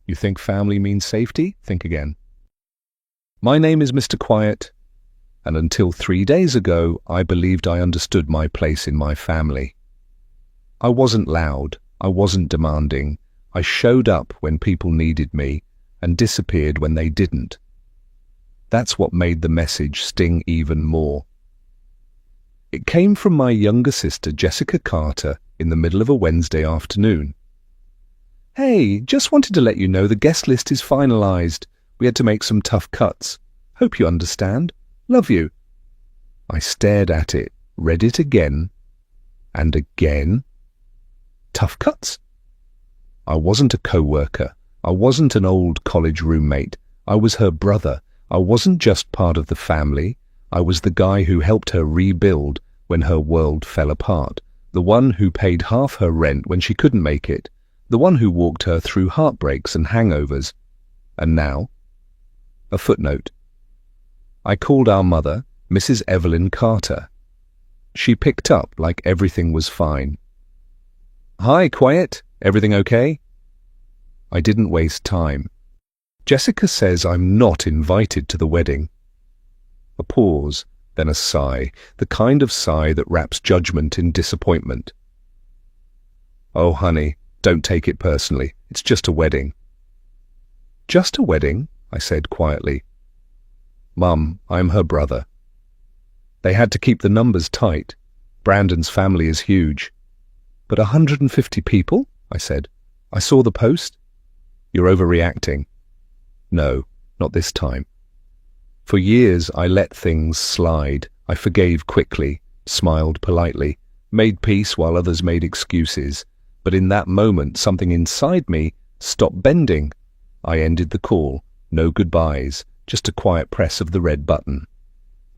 You think family means safety? Think again. My name is Mr. Quiet, and until 3 days ago, I believed I understood my place in my family. I wasn't loud, I wasn't demanding. I showed up when people needed me and disappeared when they didn't. That's what made the message sting even more. It came from my younger sister, Jessica Carter, in the middle of a Wednesday afternoon. Hey, just wanted to let you know the guest list is finalized. We had to make some tough cuts. Hope you understand. Love you. I stared at it, read it again, and again. Tough cuts? I wasn't a co-worker. I wasn't an old college roommate. I was her brother. I wasn't just part of the family. I was the guy who helped her rebuild when her world fell apart. The one who paid half her rent when she couldn't make it. The one who walked her through heartbreaks and hangovers. And now? A footnote. I called our mother, Mrs. Evelyn Carter. She picked up like everything was fine. Hi, Quiet. Everything okay? I didn't waste time. Jessica says I'm not invited to the wedding. A pause, then a sigh, the kind of sigh that wraps judgment in disappointment. Oh, honey, don't take it personally. It's just a wedding. Just a wedding? I said quietly. Mum, I'm her brother. They had to keep the numbers tight. Brandon's family is huge. But 150 people? I said. I saw the post. You're overreacting. No, not this time. For years I let things slide. I forgave quickly, smiled politely, made peace while others made excuses. But in that moment something inside me stopped bending. I ended the call. No goodbyes, just a quiet press of the red button.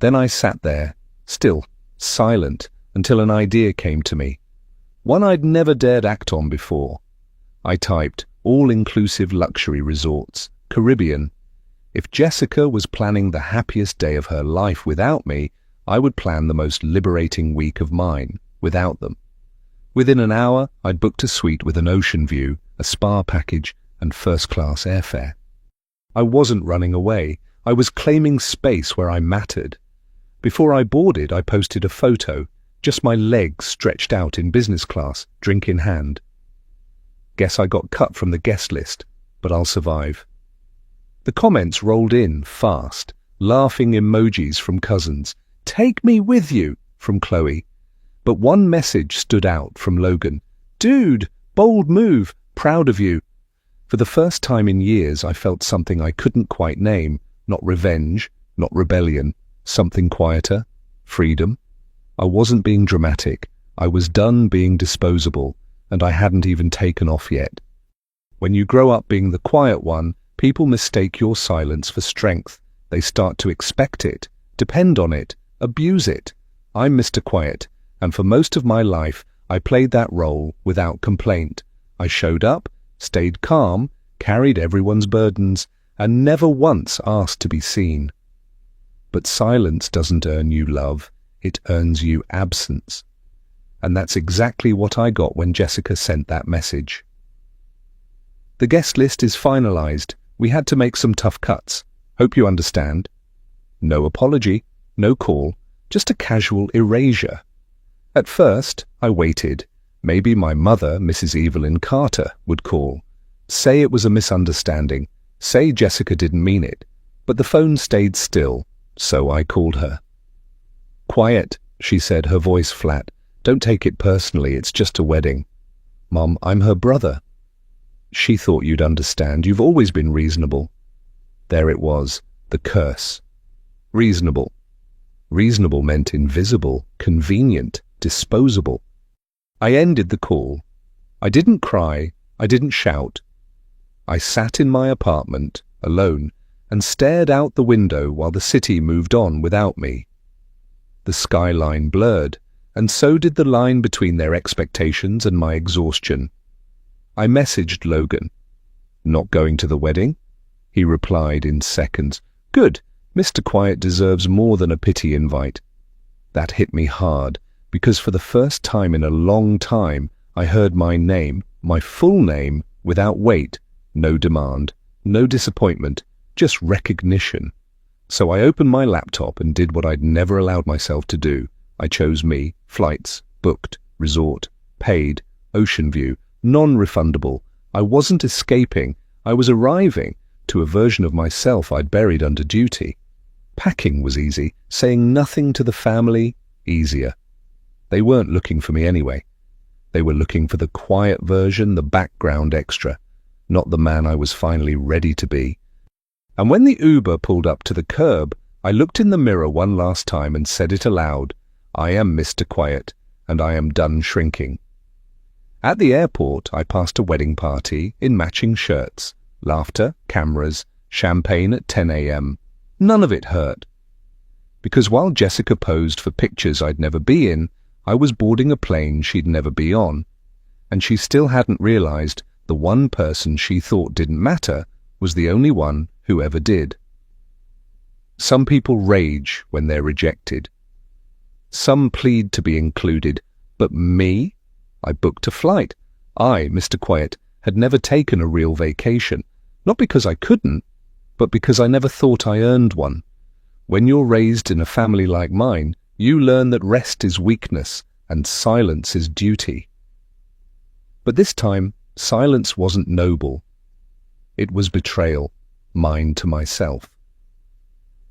Then I sat there, still, silent, until an idea came to me. One I'd never dared act on before. I typed, all-inclusive luxury resorts, Caribbean. If Jessica was planning the happiest day of her life without me, I would plan the most liberating week of mine without them. Within an hour, I'd booked a suite with an ocean view, a spa package, and first-class airfare. I wasn't running away. I was claiming space where I mattered. Before I boarded, I posted a photo, just my legs stretched out in business class, drink in hand. Guess I got cut from the guest list, but I'll survive. The comments rolled in fast, laughing emojis from cousins. Take me with you, from Chloe. But one message stood out from Logan. Dude, bold move, proud of you. For the first time in years, I felt something I couldn't quite name. Not revenge, not rebellion, something quieter, freedom. I wasn't being dramatic. I was done being disposable, and I hadn't even taken off yet. When you grow up being the quiet one, people mistake your silence for strength. They start to expect it, depend on it, abuse it. I'm Mr. Quiet, and for most of my life, I played that role without complaint. I showed up, stayed calm, carried everyone's burdens, and never once asked to be seen. But silence doesn't earn you love, it earns you absence. And that's exactly what I got when Jessica sent that message. The guest list is finalized. We had to make some tough cuts. Hope you understand. No apology, no call, just a casual erasure. At first, I waited. Maybe my mother, Mrs. Evelyn Carter, would call. Say it was a misunderstanding. Say Jessica didn't mean it. But the phone stayed still, so I called her. Quiet, she said, her voice flat. Don't take it personally, it's just a wedding. Mom, I'm her brother. She thought you'd understand. You've always been reasonable. There it was, the curse. Reasonable. Reasonable meant invisible, convenient, disposable. I ended the call. I didn't cry. I didn't shout. I sat in my apartment, alone, and stared out the window while the city moved on without me. The skyline blurred, and so did the line between their expectations and my exhaustion. I messaged Logan. Not going to the wedding? He replied in seconds. Good. Mr. Quiet deserves more than a pity invite. That hit me hard, because for the first time in a long time, I heard my name, my full name, without weight, No demand, no disappointment, just recognition. So I opened my laptop and did what I'd never allowed myself to do. I chose me, flights, booked, resort, paid, ocean view, non-refundable. I wasn't escaping, I was arriving to a version of myself I'd buried under duty. Packing was easy, saying nothing to the family, easier. They weren't looking for me anyway. They were looking for the quiet version, the background extra, not the man I was finally ready to be. And when the Uber pulled up to the curb, I looked in the mirror one last time and said it aloud, I am Mr. Quiet, and I am done shrinking. At the airport, I passed a wedding party in matching shirts, laughter, cameras, champagne at 10 a.m. None of it hurt. Because while Jessica posed for pictures I'd never be in, I was boarding a plane she'd never be on, and she still hadn't realized the one person she thought didn't matter was the only one who ever did. Some people rage when they're rejected. Some plead to be included, but me? I booked a flight. I, Mr. Quiet, had never taken a real vacation, not because I couldn't, but because I never thought I earned one. When you're raised in a family like mine, you learn that rest is weakness and silence is duty. But this time, silence wasn't noble. It was betrayal, mine to myself.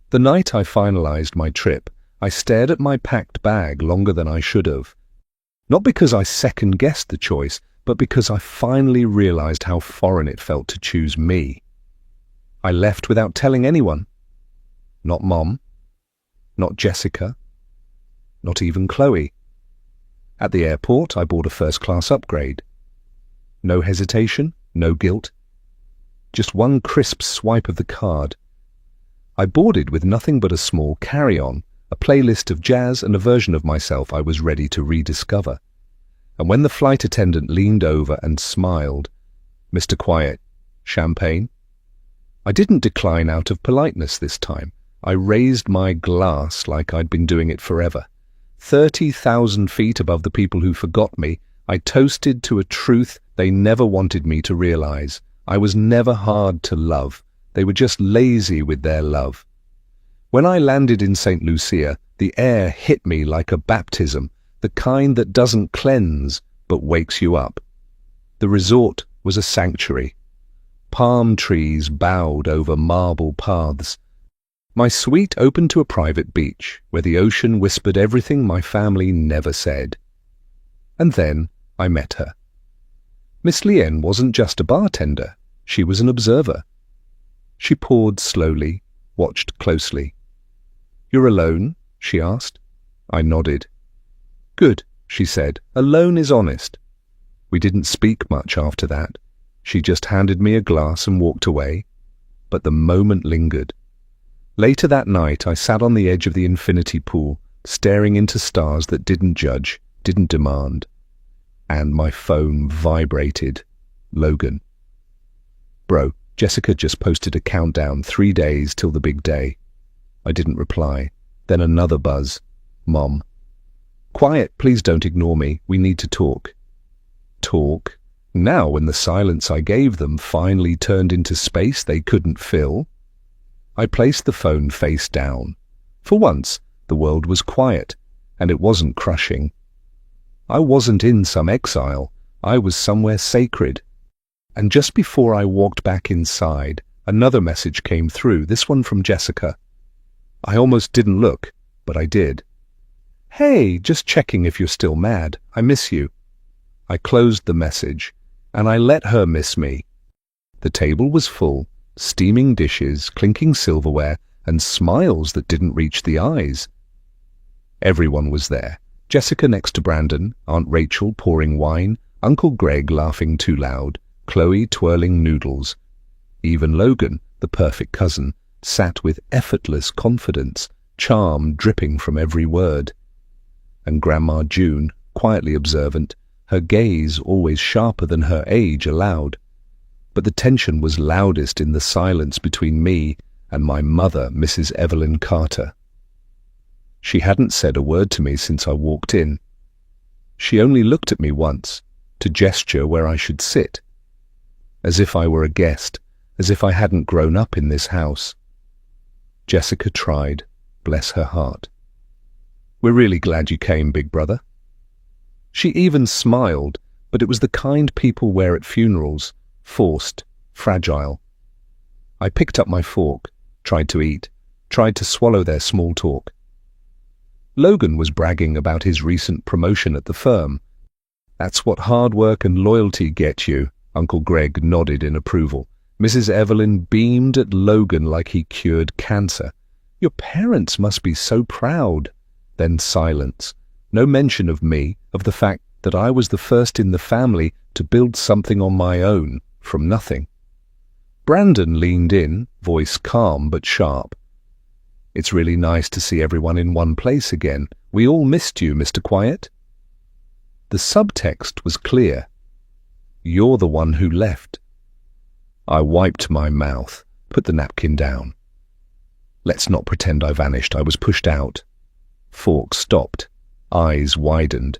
The night I finalized my trip, I stared at my packed bag longer than I should have. Not because I second-guessed the choice, but because I finally realized how foreign it felt to choose me. I left without telling anyone. Not Mom, not Jessica, not even Chloe. At the airport, I bought a first-class upgrade. No hesitation, no guilt. Just one crisp swipe of the card. I boarded with nothing but a small carry-on, a playlist of jazz and a version of myself I was ready to rediscover. And when the flight attendant leaned over and smiled, Mr. Quiet, champagne? I didn't decline out of politeness this time. I raised my glass like I'd been doing it forever. 30,000 feet above the people who forgot me, I toasted to a truth they never wanted me to realize. I was never hard to love. They were just lazy with their love. When I landed in St. Lucia, the air hit me like a baptism, the kind that doesn't cleanse but wakes you up. The resort was a sanctuary. Palm trees bowed over marble paths. My suite opened to a private beach, where the ocean whispered everything my family never said. And then I met her. Miss Lien wasn't just a bartender, she was an observer. She poured slowly, watched closely. "You're alone?" she asked. I nodded. "Good," she said. "Alone is honest." We didn't speak much after that. She just handed me a glass and walked away. But the moment lingered. Later that night, I sat on the edge of the infinity pool, staring into stars that didn't judge, didn't demand. And my phone vibrated. Logan. "Bro, Jessica just posted a countdown, 3 days till the big day." I didn't reply. Then another buzz. "Mom." "Quiet, please don't ignore me. We need to talk." Talk? Now when the silence I gave them finally turned into space they couldn't fill? I placed the phone face down. For once, the world was quiet, and it wasn't crushing. I wasn't in some exile. I was somewhere sacred. And just before I walked back inside, another message came through, this one from Jessica. I almost didn't look, but I did. "Hey, just checking if you're still mad. I miss you." I closed the message, and I let her miss me. The table was full, steaming dishes, clinking silverware, and smiles that didn't reach the eyes. Everyone was there. Jessica next to Brandon, Aunt Rachel pouring wine, Uncle Greg laughing too loud, Chloe twirling noodles. Even Logan, the perfect cousin, sat with effortless confidence, charm dripping from every word. And Grandma June, quietly observant, her gaze always sharper than her age allowed. But the tension was loudest in the silence between me and my mother, Mrs. Evelyn Carter. She hadn't said a word to me since I walked in. She only looked at me once, to gesture where I should sit. as if I were a guest, as if I hadn't grown up in this house. Jessica tried, bless her heart. "We're really glad you came, big brother." She even smiled, but it was the kind people wear at funerals, forced, fragile. I picked up my fork, tried to eat, tried to swallow their small talk. Logan was bragging about his recent promotion at the firm. "That's what hard work and loyalty get you," Uncle Greg nodded in approval. Mrs. Evelyn beamed at Logan like he cured cancer. "Your parents must be so proud." Then silence. No mention of me, of the fact that I was the first in the family to build something on my own, from nothing. Brandon leaned in, voice calm but sharp. "It's really nice to see everyone in one place again. We all missed you, Mr. Quiet." The subtext was clear. "You're the one who left." I wiped my mouth, put the napkin down. Let's not pretend I vanished. I was pushed out. Fork stopped. Eyes widened.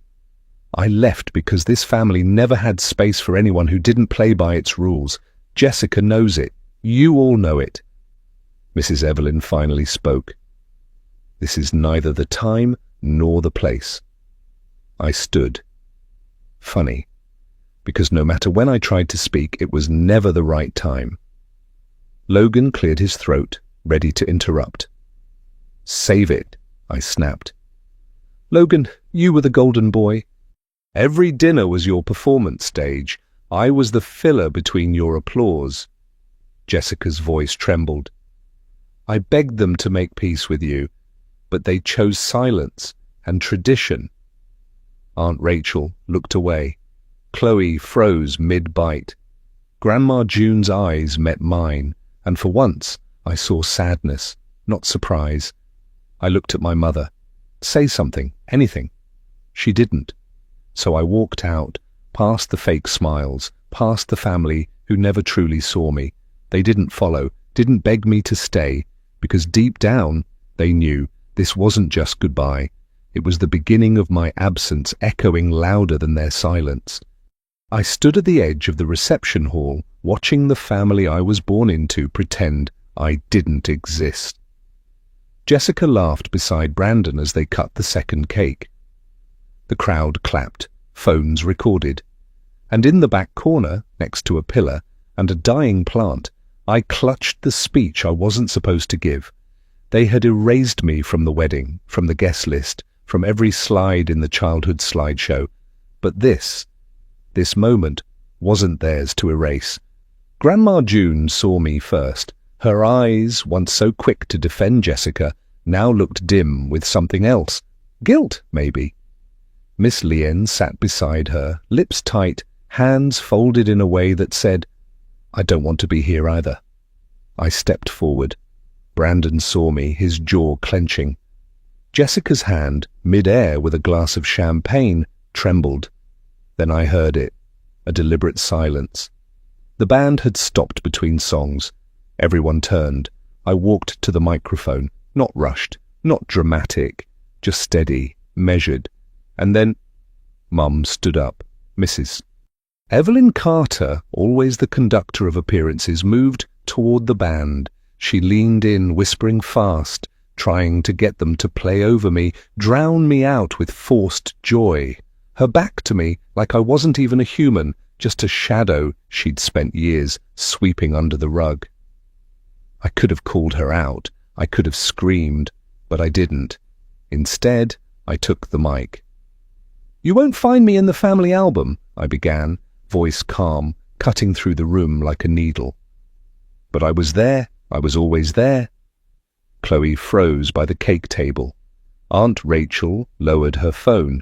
I left because this family never had space for anyone who didn't play by its rules. Jessica knows it. You all know it. Mrs. Evelyn finally spoke. "This is neither the time nor the place." I stood. Funny, because no matter when I tried to speak, it was never the right time. Logan cleared his throat, ready to interrupt. "Save it," I snapped. "Logan, you were the golden boy. Every dinner was your performance stage. I was the filler between your applause." Jessica's voice trembled. "I begged them to make peace with you, but they chose silence and tradition." Aunt Rachel looked away. Chloe froze mid-bite. Grandma June's eyes met mine, and for once I saw sadness, not surprise. I looked at my mother. "Say something, anything." She didn't. So I walked out, past the fake smiles, past the family who never truly saw me. They didn't follow, didn't beg me to stay, because deep down they knew this wasn't just goodbye. It was the beginning of my absence, echoing louder than their silence. I stood at the edge of the reception hall, watching the family I was born into pretend I didn't exist. Jessica laughed beside Brandon as they cut the second cake. The crowd clapped, phones recorded, and in the back corner, next to a pillar and a dying plant, I clutched the speech I wasn't supposed to give. They had erased me from the wedding, from the guest list, from every slide in the childhood slideshow. But this moment, wasn't theirs to erase. Grandma June saw me first. Her eyes, once so quick to defend Jessica, now looked dim with something else. Guilt, maybe. Miss Lien sat beside her, lips tight, hands folded in a way that said, "I don't want to be here either." I stepped forward. Brandon saw me, his jaw clenching. Jessica's hand, mid-air with a glass of champagne, trembled. Then I heard it, a deliberate silence. The band had stopped between songs. Everyone turned. I walked to the microphone, not rushed, not dramatic, just steady, measured. And then Mum stood up. Mrs. Evelyn Carter, always the conductor of appearances, moved toward the band. She leaned in, whispering fast, trying to get them to play over me, drown me out with forced joy. Her back to me, like I wasn't even a human, just a shadow she'd spent years sweeping under the rug. I could have called her out. I could have screamed, but I didn't. Instead, I took the mic. "You won't find me in the family album," I began, voice calm, cutting through the room like a needle. But I was there. I was always there. Chloe froze by the cake table. Aunt Rachel lowered her phone.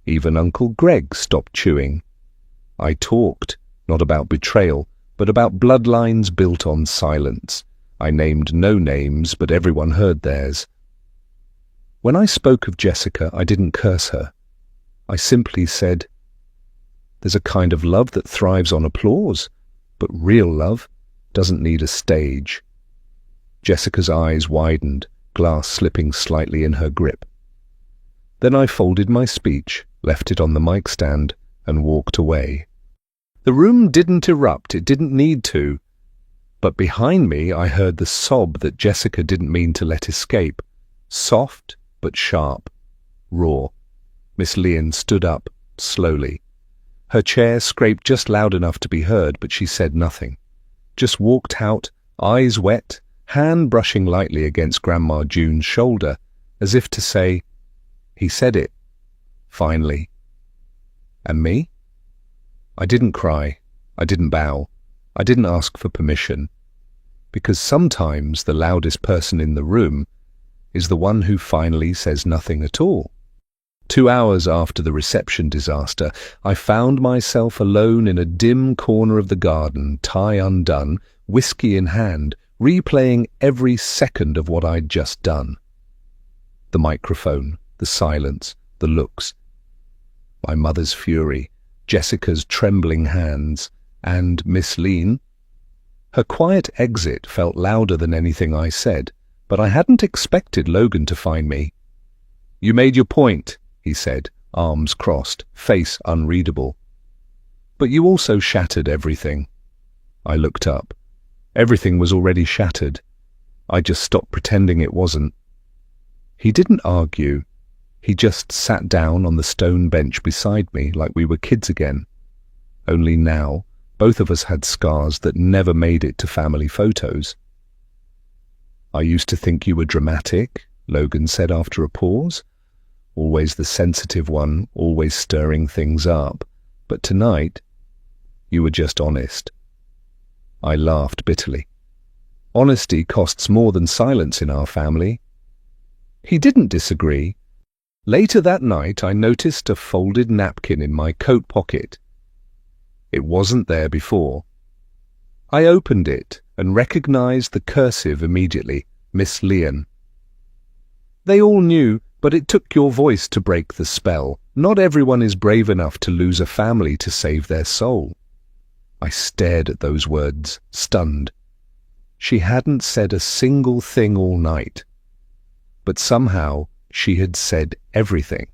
Even Uncle Greg stopped chewing. I talked, not about betrayal, but about bloodlines built on silence. I named no names, but everyone heard theirs. When I spoke of Jessica, I didn't curse her. I simply said, "There's a kind of love that thrives on applause, but real love doesn't need a stage." Jessica's eyes widened, glass slipping slightly in her grip. Then I folded my speech, left it on the mic stand, and walked away. The room didn't erupt, it didn't need to. But behind me I heard the sob that Jessica didn't mean to let escape. Soft but sharp, raw. Miss Lyon stood up, slowly. Her chair scraped just loud enough to be heard, but she said nothing. Just walked out, eyes wet, hand brushing lightly against Grandma June's shoulder, as if to say, "He said it. Finally." And me? I didn't cry. I didn't bow. I didn't ask for permission. Because sometimes the loudest person in the room is the one who finally says nothing at all. 2 hours after the reception disaster, I found myself alone in a dim corner of the garden, tie undone, whiskey in hand, replaying every second of what I'd just done. The microphone, the silence, the looks. My mother's fury, Jessica's trembling hands, and Miss Lyon. Her quiet exit felt louder than anything I said, but I hadn't expected Logan to find me. "You made your point," he said, arms crossed, face unreadable. "But you also shattered everything." I looked up. Everything was already shattered. I just stopped pretending it wasn't. He didn't argue. He just sat down on the stone bench beside me like we were kids again. Only now, both of us had scars that never made it to family photos. "I used to think you were dramatic," Logan said after a pause. "Always the sensitive one, always stirring things up. But tonight, you were just honest." I laughed bitterly. Honesty costs more than silence in our family. He didn't disagree. Later that night, I noticed a folded napkin in my coat pocket. It wasn't there before. I opened it and recognized the cursive immediately, Miss Lyon. "They all knew, but it took your voice to break the spell. Not everyone is brave enough to lose a family to save their soul." I stared at those words, stunned. She hadn't said a single thing all night. But somehow she had said everything.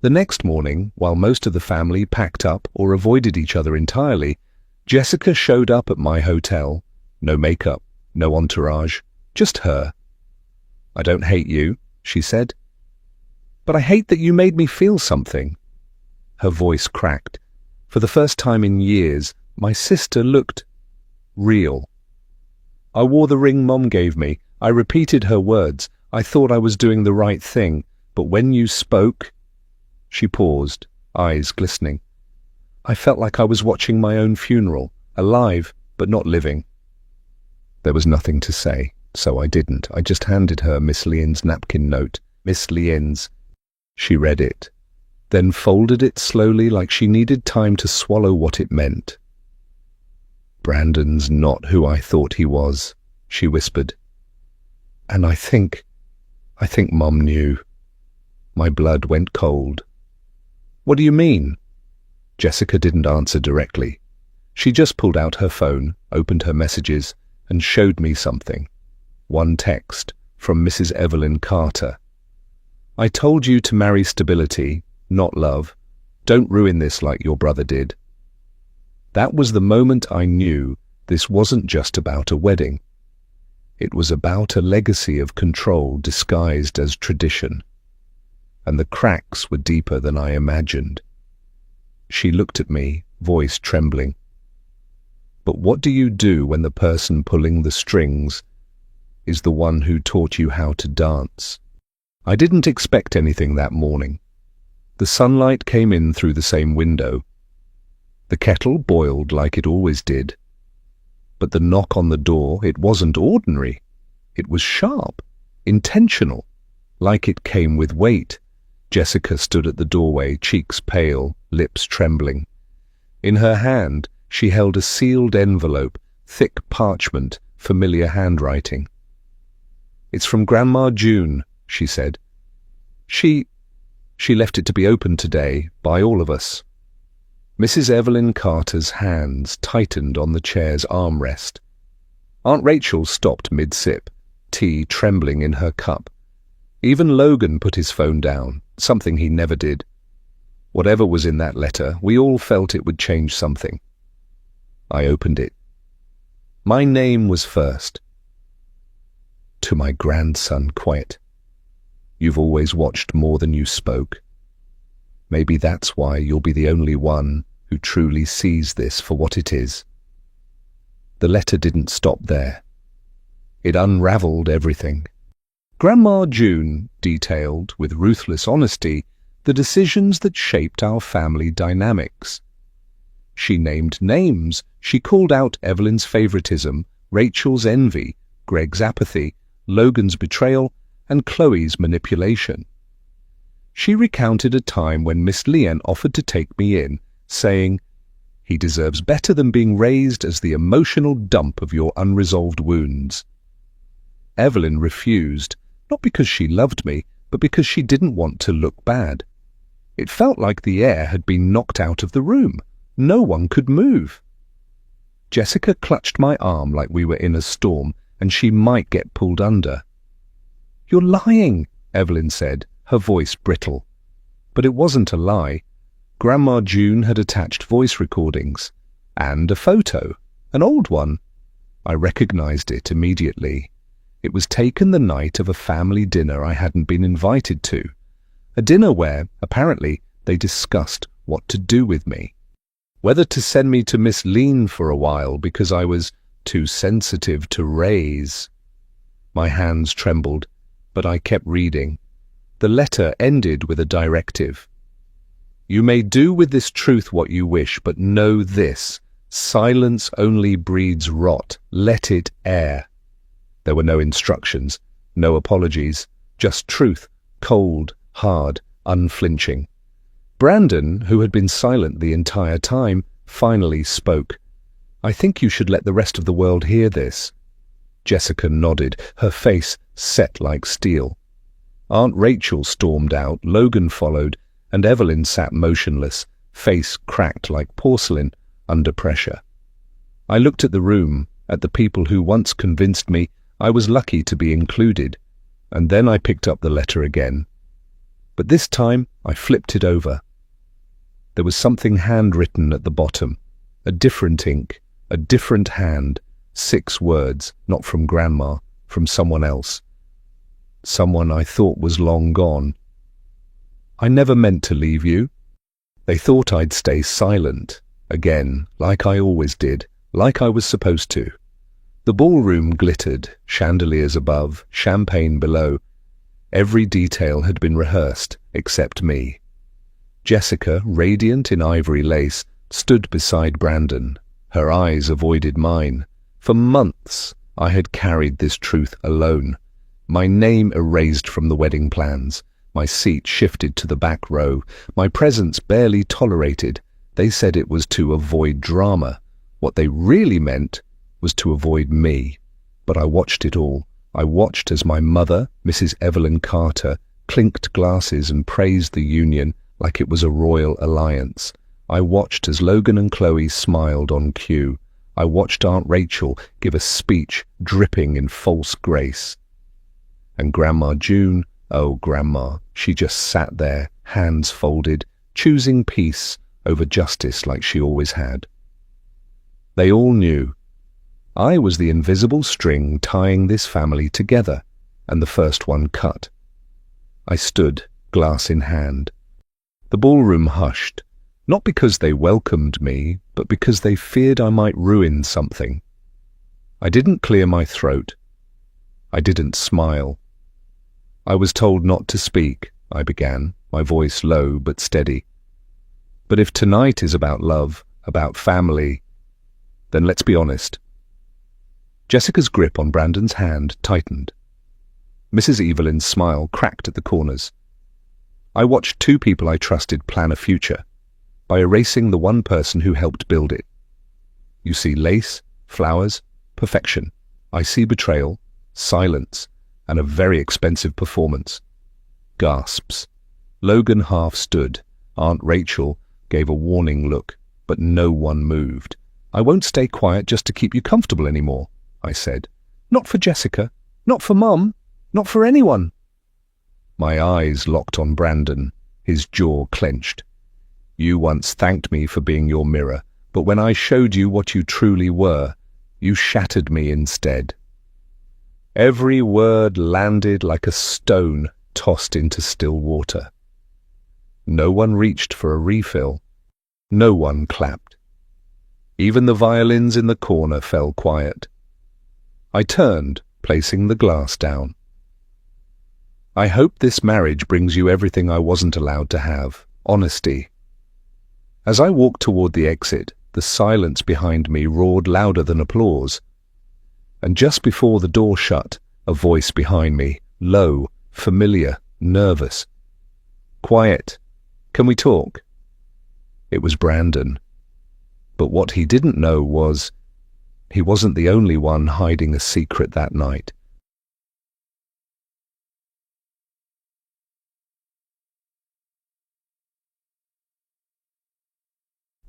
The next morning, while most of the family packed up or avoided each other entirely, Jessica showed up at my hotel. No makeup, no entourage, just her. "I don't hate you," she said. "But I hate that you made me feel something." Her voice cracked. For the first time in years, my sister looked real. "I wore the ring Mom gave me. I repeated her words. I thought I was doing the right thing. But when you spoke..." She paused, eyes glistening. "I felt like I was watching my own funeral, alive but not living." There was nothing to say, so I didn't. I just handed her Miss Lyon's napkin note. Miss Lyon's. She read it, then folded it slowly like she needed time to swallow what it meant. "Brandon's not who I thought he was," she whispered. "And I think Mom knew." My blood went cold. "What do you mean?" Jessica didn't answer directly. She just pulled out her phone, opened her messages, and showed me something. One text from Mrs. Evelyn Carter. "I told you to marry stability, not love. Don't ruin this like your brother did." That was the moment I knew this wasn't just about a wedding. It was about a legacy of control disguised as tradition. And the cracks were deeper than I imagined. She looked at me, voice trembling. "But what do you do when the person pulling the strings is the one who taught you how to dance?" I didn't expect anything that morning. The sunlight came in through the same window. The kettle boiled like it always did. But the knock on the door, it wasn't ordinary. It was sharp, intentional, like it came with weight. Jessica stood at the doorway, cheeks pale, lips trembling. In her hand, she held a sealed envelope, thick parchment, familiar handwriting. "It's from Grandma June," she said. She left it to be opened today, by all of us." Mrs. Evelyn Carter's hands tightened on the chair's armrest. Aunt Rachel stopped mid-sip, tea trembling in her cup. Even Logan put his phone down, something he never did. Whatever was in that letter, we all felt it would change something. I opened it. My name was first. To my grandson, quiet. You've always watched more than you spoke. Maybe that's why you'll be the only one who truly sees this for what it is. The letter didn't stop there. It unraveled everything. Grandma June detailed, with ruthless honesty, the decisions that shaped our family dynamics. She named names. She called out Evelyn's favoritism, Rachel's envy, Greg's apathy, Logan's betrayal, and Chloe's manipulation. She recounted a time when Miss Leanne offered to take me in, saying, "He deserves better than being raised as the emotional dump of your unresolved wounds." Evelyn refused, not because she loved me, but because she didn't want to look bad. It felt like the air had been knocked out of the room. No one could move. Jessica clutched my arm like we were in a storm, and she might get pulled under. "You're lying," Evelyn said, her voice brittle. But it wasn't a lie. Grandma June had attached voice recordings. And a photo. An old one. I recognized it immediately. It was taken the night of a family dinner I hadn't been invited to. A dinner where, apparently, they discussed what to do with me. Whether to send me to Miss Lean for a while because I was too sensitive to raise. My hands trembled, but I kept reading. The letter ended with a directive. "You may do with this truth what you wish, but know this. Silence only breeds rot. Let it air." There were no instructions, no apologies, just truth, cold, hard, unflinching. Brandon, who had been silent the entire time, finally spoke. "I think you should let the rest of the world hear this." Jessica nodded, her face set like steel. Aunt Rachel stormed out, Logan followed, and Evelyn sat motionless, face cracked like porcelain, under pressure. I looked at the room, at the people who once convinced me I was lucky to be included, and then I picked up the letter again. But this time I flipped it over. There was something handwritten at the bottom, a different ink, a different hand, 6 words, not from Grandma, from someone else. Someone I thought was long gone. "I never meant to leave you." They thought I'd stay silent, again, like I always did, like I was supposed to. The ballroom glittered, chandeliers above, champagne below. Every detail had been rehearsed, except me. Jessica, radiant in ivory lace, stood beside Brandon. Her eyes avoided mine. For months, I had carried this truth alone. My name erased from the wedding plans. My seat shifted to the back row. My presence barely tolerated. They said it was to avoid drama. What they really meant was to avoid me. But I watched it all. I watched as my mother, Mrs. Evelyn Carter, clinked glasses and praised the union like it was a royal alliance. I watched as Logan and Chloe smiled on cue. I watched Aunt Rachel give a speech dripping in false grace. And Grandma June, oh Grandma, she just sat there, hands folded, choosing peace over justice like she always had. They all knew. I was the invisible string tying this family together, and the first one cut. I stood, glass in hand. The ballroom hushed, not because they welcomed me, but because they feared I might ruin something. I didn't clear my throat. I didn't smile. "I was told not to speak," I began, my voice low but steady. "But if tonight is about love, about family, then let's be honest." Jessica's grip on Brandon's hand tightened. Mrs. Evelyn's smile cracked at the corners. I watched 2 people I trusted plan a future, by erasing the one person who helped build it. You see lace, flowers, perfection. I see betrayal, silence, and a very expensive performance. Gasps. Logan half stood. Aunt Rachel gave a warning look, but no one moved. "I won't stay quiet just to keep you comfortable anymore," I said. "Not for Jessica, not for Mum, not for anyone." My eyes locked on Brandon, his jaw clenched. "You once thanked me for being your mirror, But when I showed you what you truly were, you shattered me instead. Every word landed like a stone tossed into still water. No one reached for a refill. No one clapped. Even the violins in the corner fell quiet. I turned, placing the glass down. I hope this marriage brings you everything I wasn't allowed to have, honesty. As I walked toward the exit, the silence behind me roared louder than applause. And just before the door shut, a voice behind me, low, familiar, nervous. "Quiet. Can we talk?" It was Brandon. But what he didn't know was, he wasn't the only one hiding a secret that night.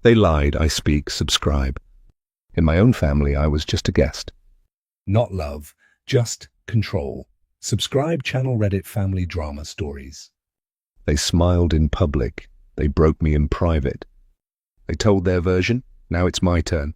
They lied, I speak, subscribe. In my own family, I was just a guest. Not love, just control. Subscribe channel Reddit Family Drama Stories. They smiled in public. They broke me in private. They told their version. Now it's my turn.